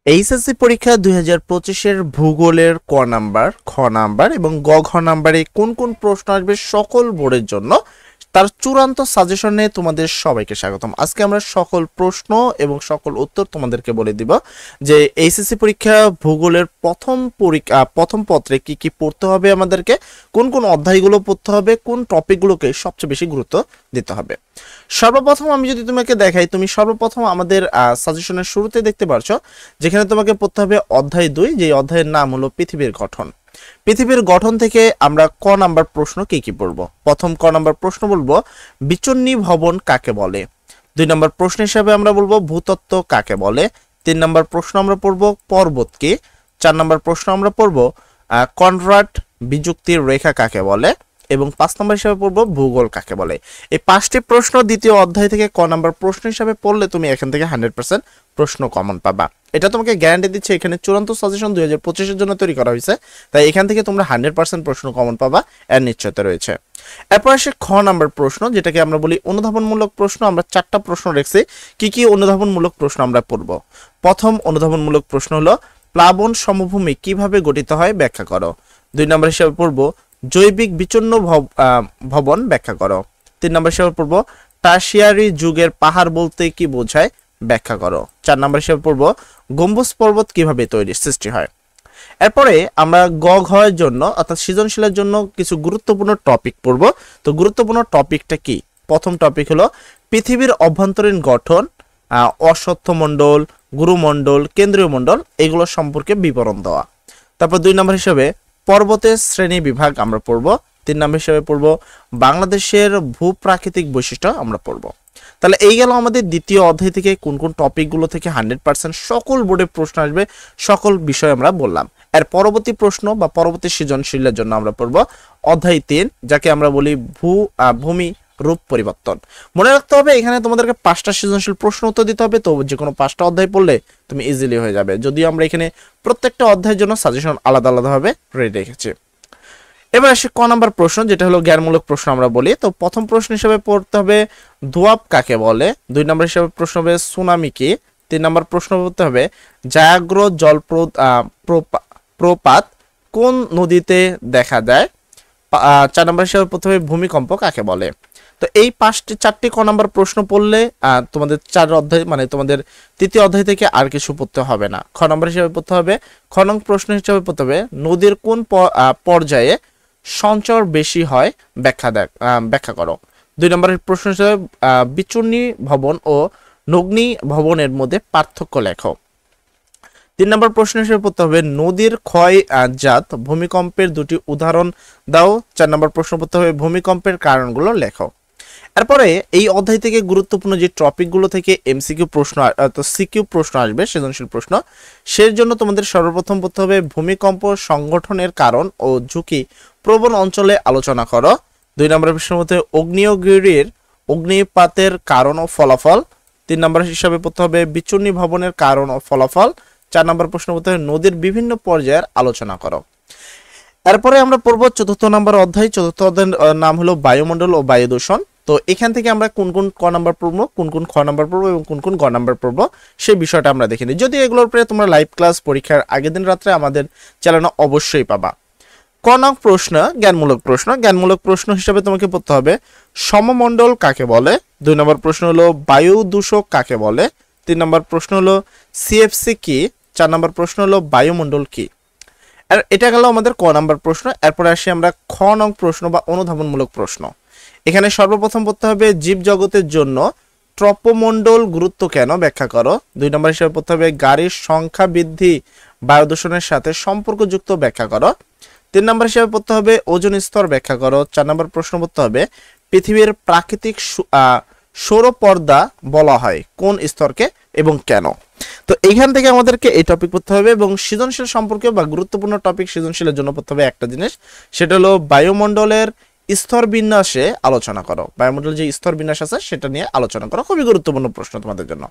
HSC পরীক্ষা 2025-এর ভূগোলের ক নাম্বার, খ নাম্বার এবং ঘ নাম্বারে কোন কোন প্রশ্ন আসবে সকল বোর্ডের জন্য তার চূড়ান্ত সাজেশনে তোমাদের সবাইকে স্বাগতম। আজকে আমরা সকল প্রশ্ন এবং সকল উত্তর তোমাদেরকে বলে দিব যে এইচএসসি পরীক্ষা ভূগোলের প্রথম পত্রে কি কি পড়তে হবে, আমাদেরকে কোন কোন অধ্যায়গুলো পড়তে হবে, কোন টপিকগুলোকে সবচেয়ে বেশি গুরুত্ব দিতে হবে। সর্বপ্রথম আমি যদি তোমাকে দেখাই, তুমি সর্বপ্রথম আমাদের সাজেশনের শুরুতে দেখতে পারছো যেখানে তোমাকে পড়তে হবে অধ্যায় 2, যে অধ্যায়ের নাম হলো পৃথিবীর গঠন। পৃথিবীর গঠন থেকে আমরা ক নাম্বার প্রশ্ন কি কি পড়ব। প্রথম ক নাম্বার প্রশ্ন বলবো বিচন্নী ভবন কাকে বলে। 2 নম্বর প্রশ্ন হিসাবে আমরা বলবো ভূতত্ত্ব কাকে বলে। 3 নম্বর প্রশ্ন আমরা পড়ব পর্বত কি। 4 নম্বর প্রশ্ন আমরা পড়ব কনরাড বিযুক্তির রেখা কাকে বলে এবং 5 নম্বর হিসাবে পড়ব ভূগোল কাকে বলে। এই 5টি প্রশ্ন দ্বিতীয় অধ্যায় থেকে ক নাম্বার প্রশ্ন হিসাবে পড়লে তুমি এখান থেকে 100% প্রশ্ন কমন পাবা। এটা তোমাকে গ্যারান্টি দিচ্ছে, এখানে চূড়ান্ত সাজেশন 2025-এর জন্য তৈরি করা হয়েছে, তাই এখান থেকে তোমরা 100% প্রশ্ন কমন পাবা, এর নিশ্চয়তা রয়েছে। এরপর আসে খ নাম্বার প্রশ্ন, যেটাকে আমরা বলি অনুধাবনমূলক প্রশ্ন। আমরা 4টা প্রশ্ন রেখেছি। কি কি অনুধাবনমূলক প্রশ্ন আমরা পড়ব। প্রথম অনুধাবনমূলক প্রশ্ন হলো প্লাবন সমভূমি কিভাবে গঠিত হয় ব্যাখ্যা করো। 2 নম্বর হিসাবে পড়ব জৈবিক বিচ্ছিন্ন ভবন ব্যাখ্যা করো। 3 নম্বর হিসাবে পড়ব টারশিয়ারি যুগের পাহাড় বলতে কি বোঝায় ব্যাখ্যা করো। 4 নম্বর হিসাবে পড়ব গম্বুজ পর্বত কিভাবে সৃষ্টি হয়। এরপরে আমরা গ ঘ এর জন্য অর্থাৎ সৃজনশীলের জন্য কিছু গুরুত্বপূর্ণ টপিক পড়ব। তো গুরুত্বপূর্ণ টপিকটা কি? প্রথম টপিক হলো পৃথিবীর অভ্যন্তরীণ গঠন, অশ্বত্থ মণ্ডল, গুরুমণ্ডল, কেন্দ্রীয় মণ্ডল, এগুলো সম্পর্কে বিবরণ দেওয়া। তারপর 2 নম্বর হিসেবে পর্বতের শ্রেণী বিভাগ আমরা পড়ব। 3 নম্বর হিসেবে পড়ব বাংলাদেশের ভূপ্রাকৃতিক বৈশিষ্ট্য আমরা পড়ব। তাহলে এই গেল আমাদের দ্বিতীয় অধ্যায় থেকে কোন কোন টপিকগুলো থেকে 100% সকল বোর্ডে প্রশ্ন আসবে, সকল বিষয় আমরা বললাম। এর পরবর্তী প্রশ্ন বা পরবর্তী সৃজনশীলের জন্য আমরা পড়ব অধ্যায় 3, যাকে আমরা বলি ভূমি রূপ পরিবর্তন। মনে রাখতে হবে এখানে তোমাদেরকে 5টা সৃজনশীল প্রশ্ন উত্তর দিতে হবে, তো যে কোনো 5টা অধ্যায় পড়লে তুমি ইজিলি হয়ে যাবে। যদিও আমরা এখানে প্রত্যেকটা অধ্যায়ের জন্য সাজেশন আলাদা আলাদাভাবে রেডি রেখেছি। এবার আসে ক নাম্বার প্রশ্ন, যেটা হলো জ্ঞানমূলক প্রশ্ন আমরা বলি। তো প্রথম প্রশ্ন হিসেবে পড়তে হবে দোয়াব কাকে বলে। 2 নম্বর হিসেবে প্রশ্ন হবে সুনামি কি। 3 নম্বর প্রশ্ন পড়তে হবে জায়াগ্র প্রপাত কোন নদীতে দেখা যায়। 4 নম্বর হিসেবে পড়তে হবে ভূমিকম্প কাকে বলে। তো এই 4টি ক নাম্বার প্রশ্ন পড়লে তোমাদের 4 অধ্যায় মানে তোমাদের তৃতীয় অধ্যায় থেকে আর কিছু পড়তে হবে না। খ নম্বর হিসেবে পড়তে হবে, খ নং প্রশ্ন হিসেবে পড়তে হবে নদীর কোন পর্যায়ে সঞ্চর বেশি হয় ব্যাখ্যা করো। 2 নম্বরের প্রশ্ন হিসেবে বিচূর্ণী ভবন ও নগ্নী ভবনের মধ্যে পার্থক্য লেখো। 3 নম্বর প্রশ্ন হিসেবে পড়তে হবে নদীর ক্ষয় জাত ভূমিকম্পের 2টি উদাহরণ দাও। 4 নম্বর প্রশ্ন পড়তে হবে ভূমিকম্পের কারণগুলো লেখো। এরপরে এই অধ্যায় থেকে গুরুত্বপূর্ণ যে টপিকগুলো থেকে এমসিকিউ প্রশ্ন সিকিউ প্রশ্ন আসবে, সৃজনশীল প্রশ্ন, সেই জন্য তোমাদের সর্বপ্রথম পড়তে হবে ভূমিকম্প সংগঠনের কারণ ও ঝুঁকি প্রবণ অঞ্চলে আলোচনা করো। 2 নম্বরের প্রশ্ন মধ্যে অগ্নিয়গিরির অগ্নিপাতের কারণ ও ফলাফল। 3 নম্বর হিসাবে পড়তে হবে বিচূর্ণী ভবনের কারণ ও ফলাফল। 4 নম্বর প্রশ্ন পড়তে হবে নদীর বিভিন্ন পর্যায়ের আলোচনা করো। এরপরে আমরা পড়ব 4র্থ নম্বর অধ্যায়। 4র্থ অধ্যায়ের নাম হলো বায়ুমণ্ডল ও বায়ু দূষণ। তো এখান থেকে আমরা কোন কোন ক নাম্বার পড়বো, কোন কোন খ নাম্বার পড়বো এবং কোন কোন গ নাম্বার পড়বো সেই বিষয়টা আমরা দেখে নিই। যদি এগুলোর উপরে তোমরা লাইভ ক্লাস পরীক্ষার আগের দিন রাত্রে আমাদের চ্যানেলে অবশ্যই পাবা। ক নং প্রশ্ন জ্ঞানমূলক প্রশ্ন। জ্ঞানমূলক প্রশ্ন হিসেবে তোমাকে পড়তে হবে সমমণ্ডল কাকে বলে। 2 নম্বর প্রশ্ন হলো বায়ু দূষক কাকে বলে। 3 নম্বর প্রশ্ন হলো সিএফসি কি। 4 নম্বর প্রশ্ন হলো বায়ুমণ্ডল কি। আর এটা গেল আমাদের ক নাম্বার প্রশ্ন। এরপরে আসি আমরা খ নং প্রশ্ন বা অনুধাবনমূলক প্রশ্ন। এখানে সর্বপ্রথম পড়তে হবে জীবজগতের জন্য ট্রপোমণ্ডল গুরুত্ব কেন ব্যাখ্যা করো। 2 নম্বর হিসেবে পড়তে হবে গাড়ির সংখ্যা বৃদ্ধি বায়ু দূষণের সাথে সম্পর্কযুক্ত ব্যাখ্যা করো। 3 নম্বর হিসেবে পড়তে হবে ওজোন স্তর ব্যাখ্যা করো। 4 নম্বর প্রশ্ন পড়তে হবে পৃথিবীর প্রাকৃতিক সৌর পর্দা বলা হয় কোন স্তরকে এবং কেন। তো এইখান থেকে আমাদেরকে এই টপিক পড়তে হবে এবং সৃজনশীল সম্পর্কে বা গুরুত্বপূর্ণ টপিক সৃজনশীলের জন্য পড়তে হবে একটা জিনিস, সেটা হলো বায়ুমণ্ডলের স্তর বিন্যাসে আলোচনা করো। বায়ুমণ্ডলের যে স্তর বিন্যাস আছে সেটা নিয়ে আলোচনা করো, খুবই গুরুত্বপূর্ণ প্রশ্ন তোমাদের জন্য।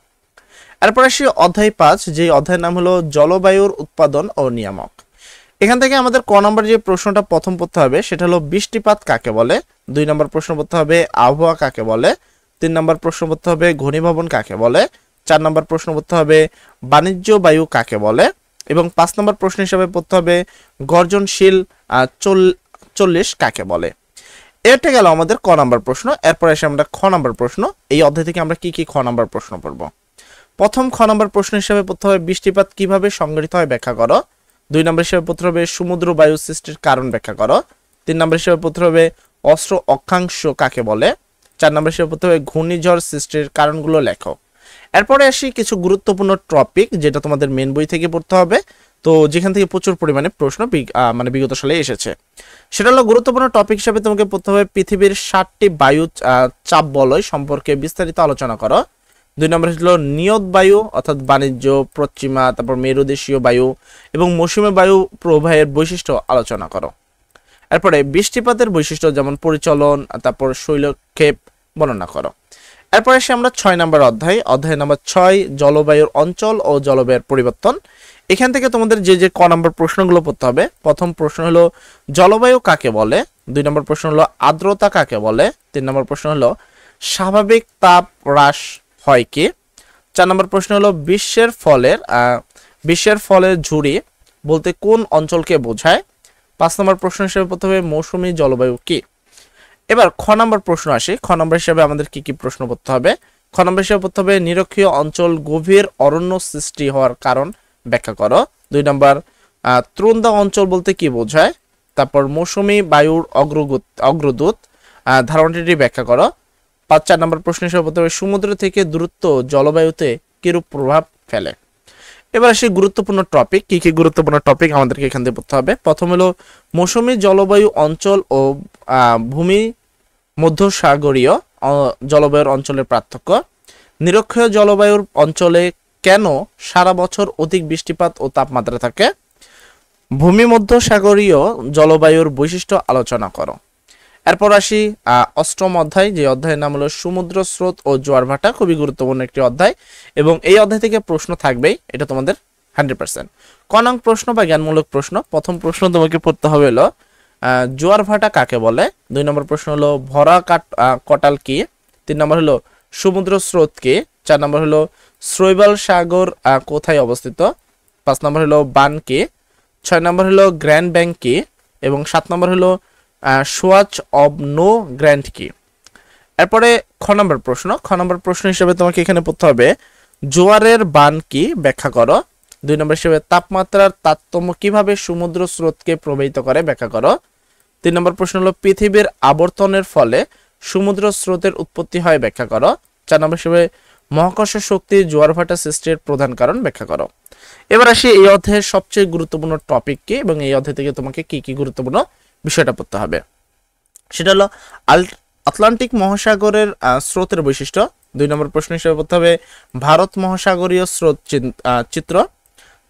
এরপর আসি অধ্যায় 5, যে অধ্যায়ের নাম হলো জলবায়ুর উৎপাদন ও নিয়ামক। এখান থেকে আমাদের ক নম্বর যে প্রশ্নটা প্রথম পড়তে হবে সেটা হলো বৃষ্টিপাত কাকে বলে। 2 নম্বর প্রশ্ন পড়তে হবে আবহাওয়া কাকে বলে। 3 নম্বর প্রশ্ন পড়তে হবে ঘনীভবন কাকে বলে। 4 নম্বর প্রশ্ন পড়তে হবে বাণিজ্য বায়ু কাকে বলে, এবং 5 নম্বর প্রশ্ন হিসেবে পড়তে হবে গর্জনশীল 40 কাকে বলে। এটা গেল আমাদের ক নাম্বার প্রশ্ন। এরপর এসে আমরা খ নাম্বার প্রশ্ন। এই অধ্যায় থেকে আমরা কি কি খ নাম্বার প্রশ্ন পড়ব। প্রথম খ নাম্বার প্রশ্ন হিসেবে পড়তে হবে বৃষ্টিপাত কিভাবে সংঘটিত হয় ব্যাখ্যা করো। 2 নম্বর হিসেবে পড়তে হবে সমুদ্র বায়ু সৃষ্টির কারণ ব্যাখ্যা করো। 3 নম্বর হিসেবে পড়তে হবে অস্ত্র অক্ষাংশ কাকে বলে। 4 নম্বর হিসেবে পড়তে হবে ঘূর্ণিঝড় সৃষ্টির কারণগুলো লেখো। এরপরে আসি কিছু গুরুত্বপূর্ণ টপিক যেটা তোমাদের মেন বই থেকে পড়তে হবে, তো যেখান থেকে প্রচুর পরিমাণে প্রশ্ন মানে বিগত সালে এসেছে। সেটা হলো গুরুত্বপূর্ণ টপিক হিসেবে তোমাকে পড়তে হবে পৃথিবীর 7টি বায়ু চাপ বলয় সম্পর্কে বিস্তারিত আলোচনা করো। 2 নম্বর হলো নিয়ত বায়ু অর্থাৎ বাণিজ্য, পশ্চিমা, তারপর মেরুদেশীয় বায়ু এবং মৌসুমী বায়ু প্রবাহের বৈশিষ্ট্য আলোচনা করো। এরপরে বৃষ্টিপাতের বৈশিষ্ট্য যেমন পরিচলন, তারপর শৈলক্ষেপ বর্ণনা করো। এরপরে এসে আমরা 6 নম্বর অধ্যায় নম্বর 6 জলবায়ুর অঞ্চল ও জলবায়ুর পরিবর্তন। এখান থেকে তোমাদের যে ক নম্বর প্রশ্নগুলো পড়তে হবে। প্রথম প্রশ্ন হলো জলবায়ু কাকে বলে। 2 নম্বর প্রশ্ন হলো আর্দ্রতা কাকে বলে। 3 নম্বর প্রশ্ন হলো স্বাভাবিক তাপ হ্রাস হয় কি। 4 নম্বর প্রশ্ন হলো বিশ্বের ফলের ঝুড়ি বলতে কোন অঞ্চলকে বোঝায়। 5 নম্বর প্রশ্ন হিসেবে পড়তে হবে মৌসুমী জলবায়ু কি। এবার খ নম্বর প্রশ্ন আসে। খ নম্বর হিসেবে আমাদের কি কি প্রশ্ন পড়তে হবে। খ নম্বর হিসেবে পড়তে হবে নিরক্ষীয় অঞ্চল গভীর অরণ্য সৃষ্টি হওয়ার কারণ ব্যাখ্যা করো। 2 নম্বর ত্রুন্দা অঞ্চল বলতে কি বোঝায়। তারপর মৌসুমী বায়ুর অগ্রদূত ধারণাটি ব্যাখ্যা করো। 4 নম্বর প্রশ্ন হিসেবে পড়তে হবে সমুদ্র থেকে দূরত্ব জলবায়ুতে কিরূপ প্রভাব ফেলে। এবার আসি গুরুত্বপূর্ণ টপিক। কি কি গুরুত্বপূর্ণ টপিক আমাদেরকে এখান থেকে পড়তে হবে। প্রথম হলো মৌসুমী জলবায়ু অঞ্চল ও ভূমি মধ্যসাগরীয় জলবায়ুর অঞ্চলের পার্থক্য। নিরক্ষীয় জলবায়ুর অঞ্চলে কেন সারা বছর অধিক বৃষ্টিপাত ও তাপমাত্রা থাকে। ভূমি মধ্যসাগরীয় জলবায়ুর বৈশিষ্ট্য আলোচনা করো। এরপর আসি 8ম অধ্যায়, যে অধ্যায়ের নাম হলো সমুদ্র স্রোত ও জোয়ার ভাটা। খুবই গুরুত্বপূর্ণ একটি অধ্যায় এবং এই অধ্যায় থেকে প্রশ্ন থাকবেই, এটা তোমাদের 100%। ক নং প্রশ্ন বা জ্ঞানমূলক প্রশ্ন। প্রথম প্রশ্ন তোমাকে পড়তে হবে হলো জোয়ার ভাটা কাকে বলে। 2 নম্বর প্রশ্ন হলো ভরা কটাল কি। 3 নম্বর হলো সমুদ্র স্রোত কি। 4 নম্বর হলো শৈবাল সাগর কোথায় অবস্থিত। 5 নম্বর হলো বান কি। 6 নম্বর হলো গ্র্যান্ড ব্যাংক কি এবং 7 নম্বর হলো সোয়াচ অব নো গ্র্যান্ড কি। এরপরে খ নম্বর প্রশ্ন হিসেবে তোমাকে এখানে পড়তে হবে জোয়ারের বান কি ব্যাখ্যা করো। 2 নম্বর হিসেবে তাপমাত্রার তারতম্য কিভাবে সমুদ্র স্রোতকে প্রভাবিত করে ব্যাখ্যা করো। 3 নম্বর প্রশ্ন হলো পৃথিবীর আবর্তনের ফলে সমুদ্র স্রোতের উৎপত্তি হয় ব্যাখ্যা করো। 4 নম্বর হিসেবে মহাকর্ষ শক্তি জোয়ার ভাটা সৃষ্টির প্রধান কারণ ব্যাখ্যা করো। এবার আসি এই অধ্যায়ের সবচেয়ে গুরুত্বপূর্ণ টপিক কি এবং এই অধ্যায় থেকে তোমাকে কি কি গুরুত্বপূর্ণ বিষয়টা পড়তে হবে। সেটা হলো আটলান্টিক মহাসাগরের স্রোতের বৈশিষ্ট্য। 2 নম্বর প্রশ্ন হিসেবে পড়তে হবে ভারত মহাসাগরীয় স্রোত চিত্র।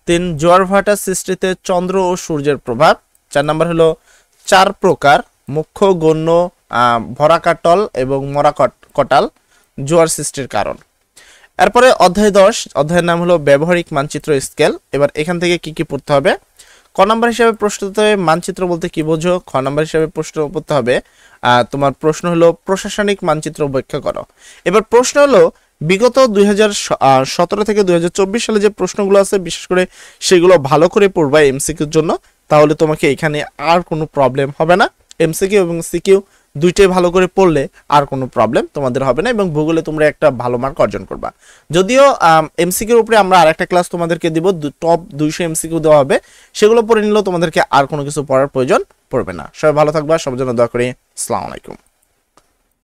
3 জোয়ার ভাটা সৃষ্টিতে চন্দ্র ও সূর্যের প্রভাব। 4 নম্বর হলো 4 প্রকার মুখ্য গণ্য ভরাকাটল এবং মরাকটাল জোয়ার সৃষ্টির কারণ। এরপরে অধ্যায় 10, অধ্যায়ের নাম হলো ব্যবহারিক মানচিত্র স্কেল। এবার এখান থেকে কি কি পড়তে হবে। ক নম্বর হিসাবে প্রশ্ন করতে হবে মানচিত্র বলতে কি বোঝো। খ নম্বর হিসাবে প্রশ্ন করতে হবে তোমার প্রশ্ন হলো প্রশাসনিক মানচিত্র ব্যাখ্যা করো। এবার প্রশ্ন হলো বিগত 2017 থেকে 2024 সালে যে প্রশ্নগুলো আছে বিশেষ করে সেগুলো ভালো করে পড়বা এমসিকিউর জন্য, তাহলে তোমাকে এখানে আর কোনো প্রবলেম হবে না। এমসিকিউ এবং সিকিউ দুইটাই ভালো করে পড়লে আর কোনো প্রবলেম তোমাদের হবে না এবং ভূগোলে তোমরা একটা ভালো মার্ক অর্জন করবা। যদিও এমসিকিউর উপরে আমরা আরেকটা ক্লাস তোমাদেরকে দিব, টপ 200 এমসিকিউ দেওয়া হবে, সেগুলো পড়ে নিলেও তোমাদেরকে আর কোনো কিছু পড়ার প্রয়োজন পড়বে না। সবাই ভালো থাকবা, সবার জন্য দোয়া করি। আসসালামু আলাইকুম।